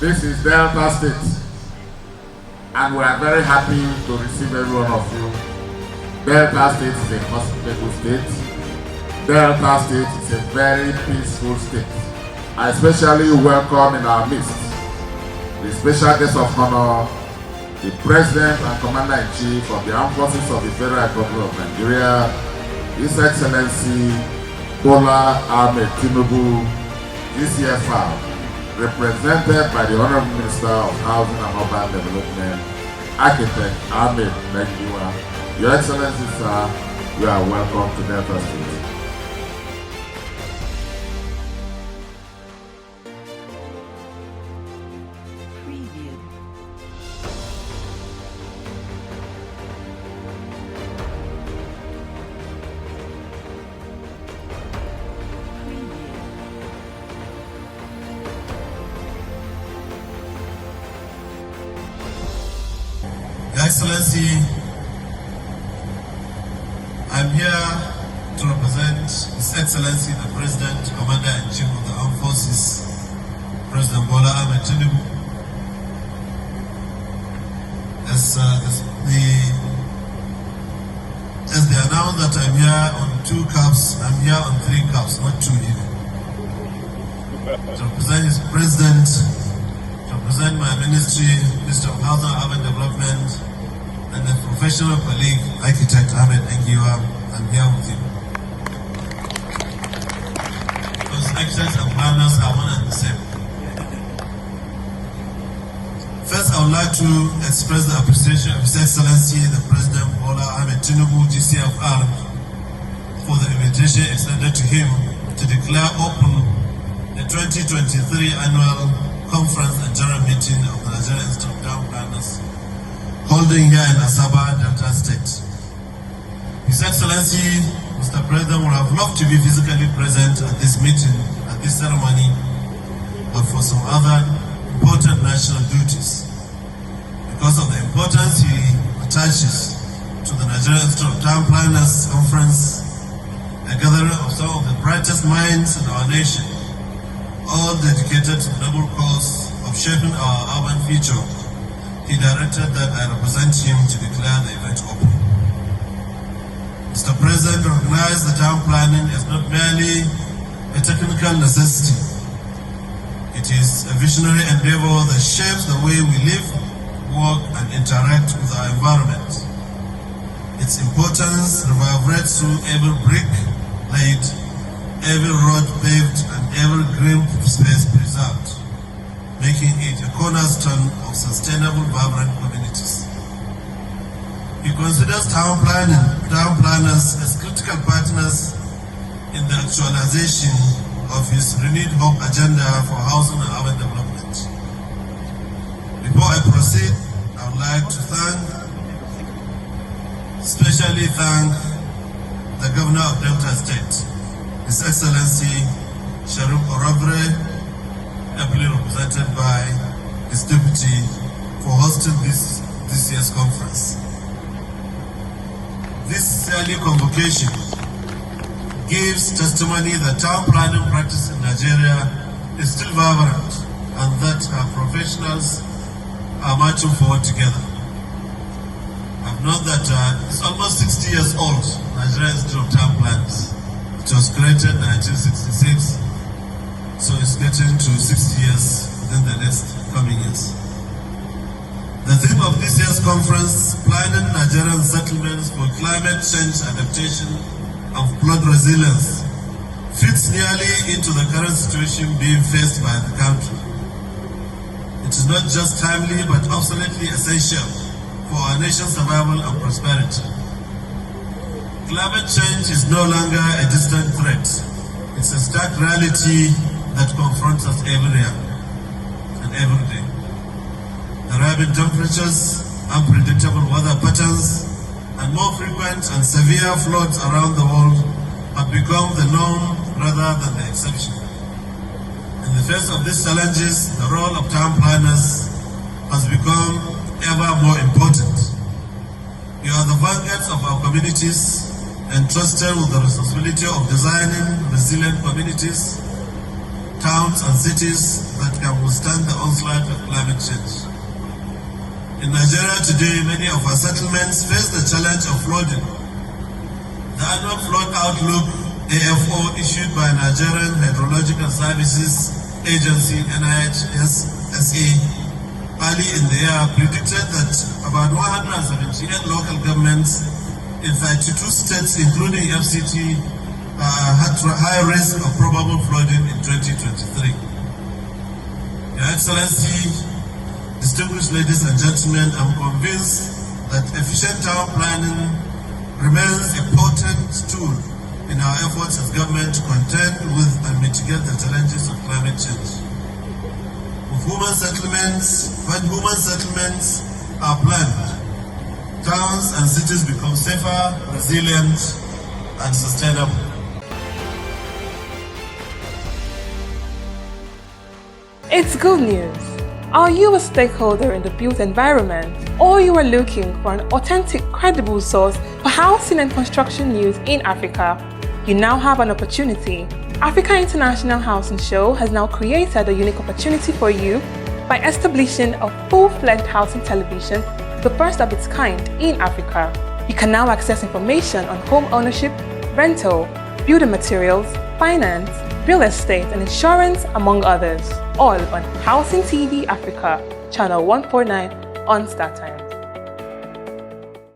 This is Delta State, and we are very happy to receive every one of you. Delta State is a hospitable state. Delta State is a very peaceful state. I especially welcome in our midst the special guest of honor, the President and Commander-in-Chief of the Armed Forces of the Federal Republic of Nigeria, His Excellency Bola Ahmed Tinubu, GCFR, represented by the Honorable Minister of Housing and Urban Development, Architect Ahmed Nagiwa. Your Excellency, sir, you are welcome to Delta State. Your Excellency, I'm here to represent His Excellency the President, Commander-in-Chief of the Armed Forces, President Bola Ahmed Tinubu. As they announced that I'm here on 2 cups, I'm here on 3 cups, not 2 even. To represent His President, to represent my ministry, Minister of Housing and Urban Development, and a professional colleague, Architect Ahmed Nagiwa. I'm here with him. Those architects and planners are one and the same. First, I would like to express the appreciation of His Excellency, the President Bola Ahmed Tinubu, GCFR, for the invitation extended to him to declare open the 2023 annual conference and general meeting of the Nigerian Institute of Town Planners, holding here in Asaba, Delta State. His Excellency, Mr. President, would have loved to be physically present at this meeting, at this ceremony, but for some other important national duties. Because of the importance he attaches to the Nigerian Institute of Town Planners Conference, a gathering of some of the brightest minds in our nation, all dedicated to the noble cause of shaping our urban future, he directed that I represent him to declare the event open. Mr. President recognized that town planning is not merely a technical necessity. It is a visionary endeavor that shapes the way we live, work, and interact with our environment. Its importance reverberates through every brick laid, every road paved, and every green space preserved, making it a cornerstone of sustainable, vibrant communities. He considers town planners as critical partners in the actualization of his renewed hope agenda for housing and urban development. Before I proceed, I would like to especially thank the Governor of Delta State, His Excellency Sharif Orabre, ably represented by his deputy, for hosting this year's conference. This yearly convocation gives testimony that town planning practice in Nigeria is still vibrant and that our professionals are marching forward together. I've known that it's almost 60 years old, Nigeria Institute of Town Planners. It was created in 1966, so it's getting to 60 years within the next coming years. The theme of this year's conference, Planning Nigerian Settlements for Climate Change Adaptation and Flood Resilience, fits nearly into the current situation being faced by the country. It is not just timely but absolutely essential for our nation's survival and prosperity. Climate change is no longer a distant threat. It's a stark reality that confronts us every year and every day. The rising temperatures, unpredictable weather patterns, and more frequent and severe floods around the world have become the norm rather than the exception. In the face of these challenges, the role of town planners has become ever more important. We are the vanguards of our communities, entrusted with the responsibility of designing resilient communities, towns and cities that can withstand the onslaught of climate change. In Nigeria today, many of our settlements face the challenge of flooding. The annual flood outlook AFO issued by Nigerian Hydrological Services Agency NIHSSA early in the year predicted that about 178 local governments in 32 states, including FCT, had high risk of probable flooding in 2023. Your Excellency, distinguished ladies and gentlemen, I'm convinced that efficient town planning remains a potent tool in our efforts as government to contend with and mitigate the challenges of climate change. When human settlements are planned, towns and cities become safer, resilient, and sustainable. It's good news. Are you a stakeholder in the built environment, or you are looking for an authentic, credible source for housing and construction news in Africa? You now have an opportunity. Africa International Housing Show has now created a unique opportunity for you by establishing a full-fledged housing television, the first of its kind in Africa. You can now access information on home ownership, rental, building materials, finance, real estate and insurance, among others, all on Housing TV Africa, channel 149 on StarTimes.